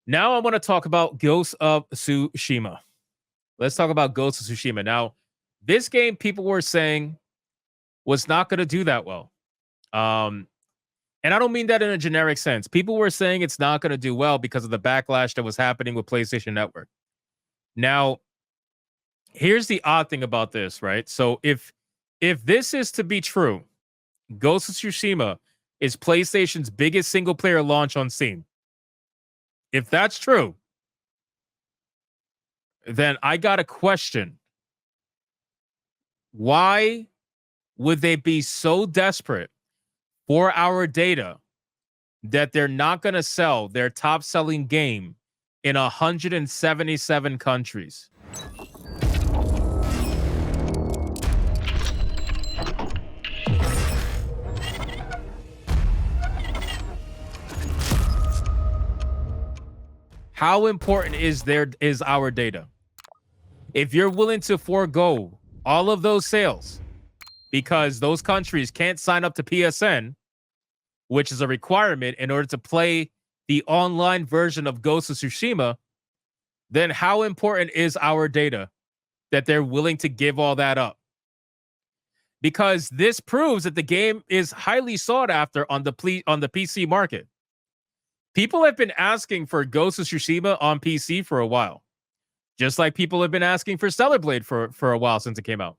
Now I want to talk about Ghost of Tsushima. Let's talk about Ghost of Tsushima. Now, this game people were saying was not going to do that well. Um, and I don't mean that in a generic sense. People were saying it's not going to do well because of the backlash that was happening with PlayStation Network. Now, here's the odd thing about this, right? So if this is to be true, Ghost of Tsushima is PlayStation's biggest single player launch on Steam. If that's true, then I got a question. Why would they be so desperate for our data that they're not going to sell their top selling game in 177 countries? How important is our data? If you're willing to forego all of those sales because those countries can't sign up to PSN, which is a requirement in order to play the online version of Ghost of Tsushima, then how important is our data that they're willing to give all that up? Because this proves that the game is highly sought after on the PC market. People have been asking for Ghost of Tsushima on PC for a while. Just like people have been asking for Stellar Blade for a while since it came out.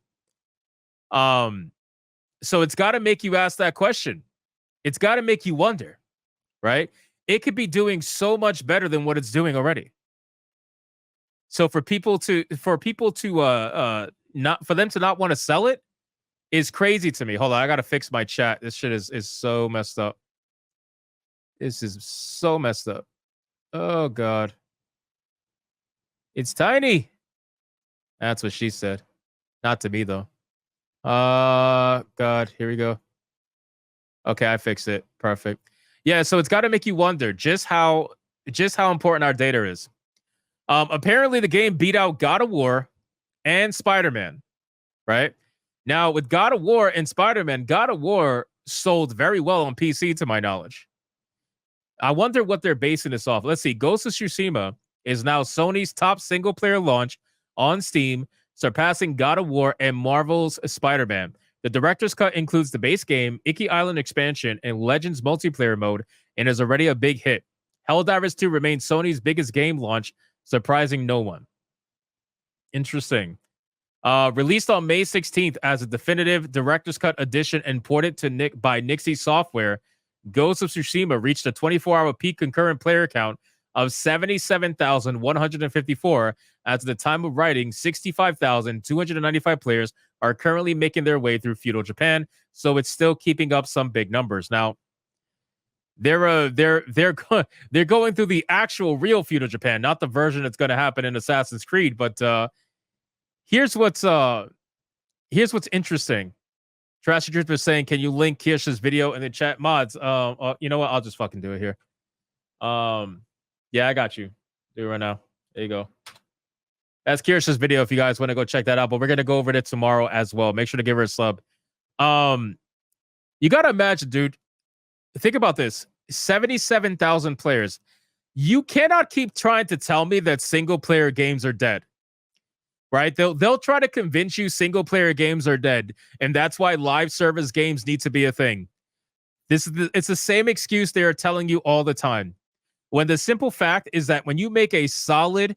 So it's got to make you ask that question. It's got to make you wonder, right? It could be doing so much better than what it's doing already. So for people to not for them to not want to sell it is crazy to me. Hold on, I gotta fix my chat. This shit is so messed up. This is so messed up. Oh God. It's tiny. That's what she said. Not to me though. God, here we go. Okay, I fixed it. Perfect. Yeah, so it's got to make you wonder just how important our data is. Apparently the game beat out God of War and Spider-Man, right? Now with God of War and Spider-Man, God of War sold very well on PC to my knowledge. I wonder what they're basing this off. Let's see. Ghost of Tsushima is now Sony's top single player launch on Steam, surpassing God of War and Marvel's Spider-Man. The director's cut includes the base game, Iki Island expansion, and Legends multiplayer mode, and is already a big hit. Helldivers 2 remains Sony's biggest game launch, surprising no one. Interesting. Released on May 16th as a definitive director's cut edition and ported to by Nixie Software, Ghost of Tsushima reached a 24-hour peak concurrent player count of 77,154. As of the time of writing, 65,295 players are currently making their way through feudal Japan, so it's still keeping up some big numbers. Now, they're going through the actual real feudal Japan, not the version that's going to happen in Assassin's Creed. But here's what's interesting. Trashy Truth was saying, "Can you link Kirsch's video in the chat?" Mods, you know what? I'll just fucking do it here. Yeah, I got you. Do it right now. There you go. That's Kirsch's video if you guys want to go check that out. But we're gonna go over it tomorrow as well. Make sure to give her a sub. You gotta imagine, dude. Think about this: 77,000 players. You cannot keep trying to tell me that single player games are dead. Right? They'll try to convince you single player games are dead, and that's why live service games need to be a thing. It's the same excuse they are telling you all the time. When the simple fact is that when you make a solid,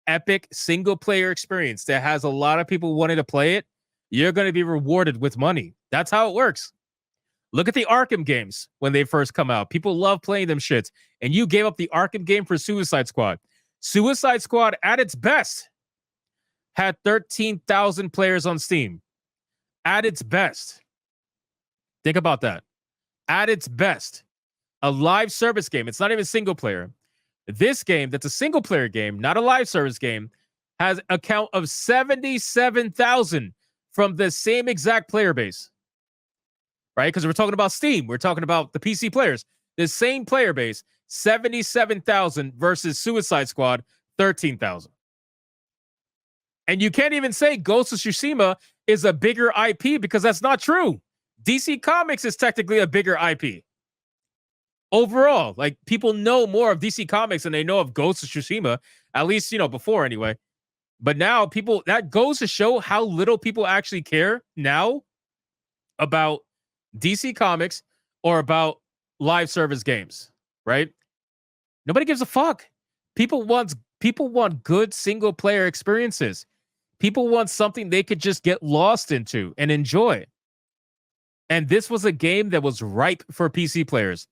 epic single player experience that has a lot of people wanting to play it, you're going to be rewarded with money. That's how it works. Look at the Arkham games when they first come out. People love playing them shits, and you gave up the Arkham game for Suicide Squad. Suicide Squad at its best had 13,000 players on Steam. At its best. Think about that. At its best. A live service game. It's not even single player. This game, that's a single player game, not a live service game, has a count of 77,000 from the same exact player base. Right? Because we're talking about Steam. We're talking about the PC players. The same player base, 77,000 versus Suicide Squad, 13,000. And you can't even say Ghost of Tsushima is a bigger IP because that's not true. DC Comics is technically a bigger IP. overall. Like, people know more of DC Comics than they know of Ghost of Tsushima, at least, before anyway. But now people, that goes to show how little people actually care now about DC Comics or about live service games, right? Nobody gives a fuck. People want good single player experiences. People want something they could just get lost into and enjoy. And this was a game that was ripe for PC players.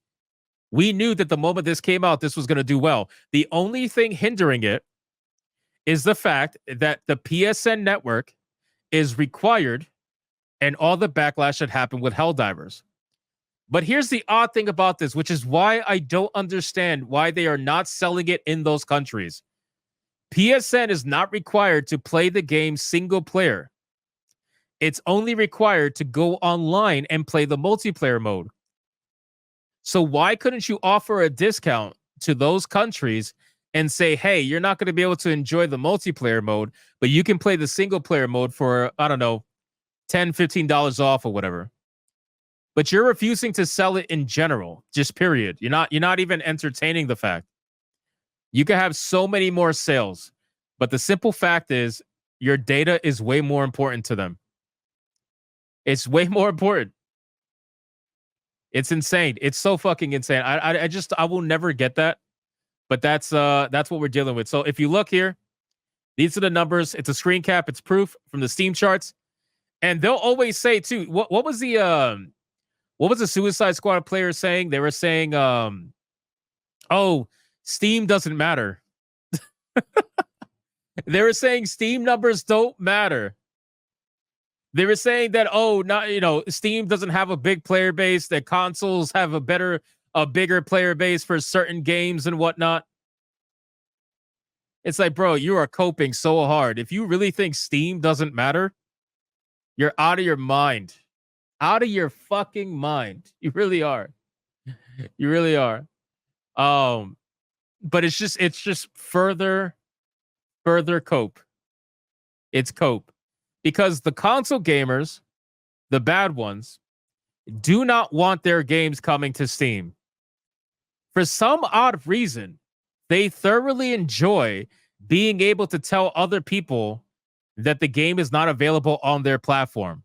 We knew that the moment this came out, this was going to do well. The only thing hindering it is the fact that the PSN network is required and all the backlash that happened with Helldivers. But here's the odd thing about this, which is why I don't understand why they are not selling it in those countries. PSN is not required to play the game single player. It's only required to go online and play the multiplayer mode. So why couldn't you offer a discount to those countries and say, hey, you're not going to be able to enjoy the multiplayer mode, but you can play the single player mode for, I don't know, $10, $15 off or whatever. But you're refusing to sell it in general, just period. You're not even entertaining the fact. You can have so many more sales, but the simple fact is your data is way more important to them. It's way more important. It's insane. It's so fucking insane. I will never get that. But that's what we're dealing with. So if you look here, these are the numbers. It's a screen cap. It's proof from the Steam charts. And they'll always say too, what was the Suicide Squad player saying? They were saying, oh, Steam doesn't matter. They were saying Steam numbers don't matter. They were saying that, Steam doesn't have a big player base, that consoles have a bigger player base for certain games and whatnot. It's like, bro, you are coping so hard. If you really think Steam doesn't matter, you're out of your mind. Out of your fucking mind. You really are. You really are. But it's just further cope. It's cope. Because the console gamers, the bad ones, do not want their games coming to Steam. For some odd reason, they thoroughly enjoy being able to tell other people that the game is not available on their platform.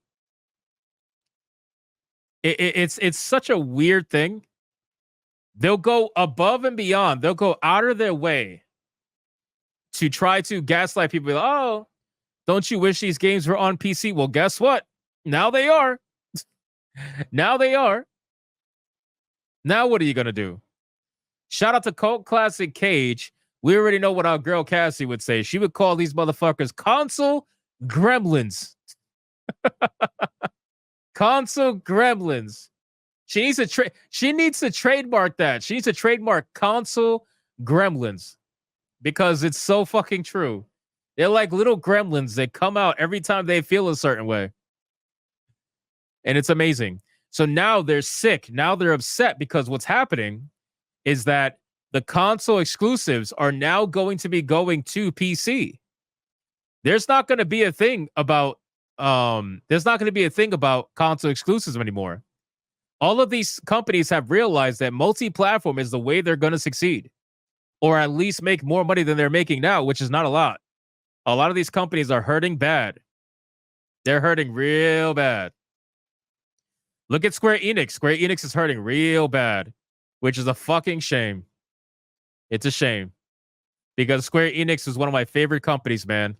It's such a weird thing. They'll go above and beyond. They'll go out of their way to try to gaslight people. Like, oh, don't you wish these games were on PC? Well, guess what? Now they are. Now they are. Now what are you going to do? Shout out to Cult Classic Cage. We already know what our girl Cassie would say. She would call these motherfuckers console gremlins. Console gremlins. She needs to trademark that. She needs to trademark console gremlins because it's so fucking true. They're like little gremlins that come out every time they feel a certain way. And it's amazing. So now they're sick. Now they're upset because what's happening is that the console exclusives are now going to be going to PC. There's not going to be a thing about console exclusives anymore. All of these companies have realized that multi-platform is the way they're going to succeed, or at least make more money than they're making now, which is not a lot. A lot of these companies are hurting bad. They're hurting real bad. Look at Square Enix. Square Enix is hurting real bad, which is a fucking shame. It's a shame because Square Enix is one of my favorite companies, man.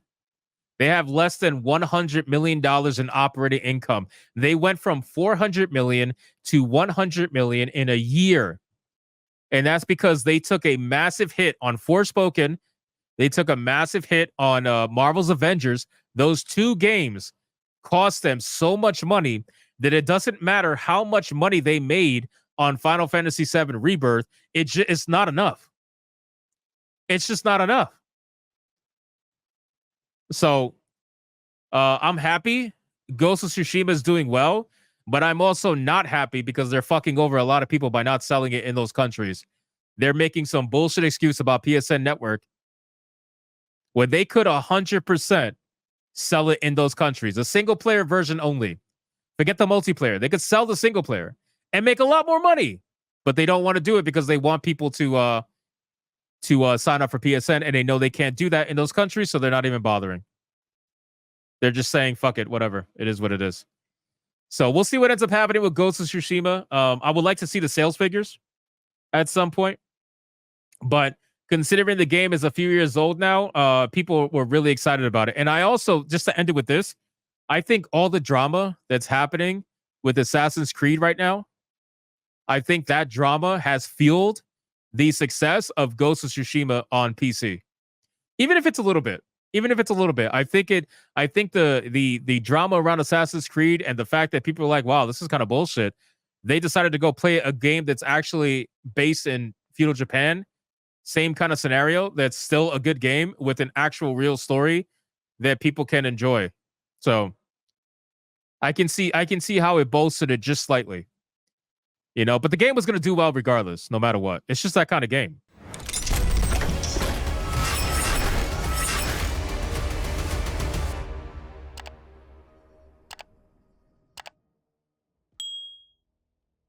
They have less than $100 million in operating income. They went from $400 million to $100 million in a year. And that's because they took a massive hit on Forspoken. They took a massive hit on Marvel's Avengers. Those two games cost them so much money that it doesn't matter how much money they made on Final Fantasy VII Rebirth. It's not enough. It's just not enough. So I'm happy Ghost of Tsushima is doing well, but I'm also not happy because they're fucking over a lot of people by not selling it in those countries. They're making some bullshit excuse about PSN Network when they could 100% sell it in those countries. A single player version only. Forget the multiplayer. They could sell the single player and make a lot more money. but they don't want to do it because they want people to sign up for PSN, and they know they can't do that in those countries, so they're not even bothering. They're just saying, fuck it, whatever. It is what it is. So we'll see what ends up happening with Ghost of Tsushima. I would like to see the sales figures at some point, but considering the game is a few years old now, people were really excited about it. And I also, just to end it with this, I think all the drama that's happening with Assassin's Creed right now, I think that drama has fueled the success of Ghost of Tsushima on PC. Even if it's a little bit. I think the drama around Assassin's Creed and the fact that people are like, wow, this is kind of bullshit. They decided to go play a game that's actually based in feudal Japan. Same kind of scenario. That's still a good game with an actual real story that people can enjoy. So I can see how it bolstered it just slightly. But the game was going to do well regardless, no matter what. It's just that kind of game.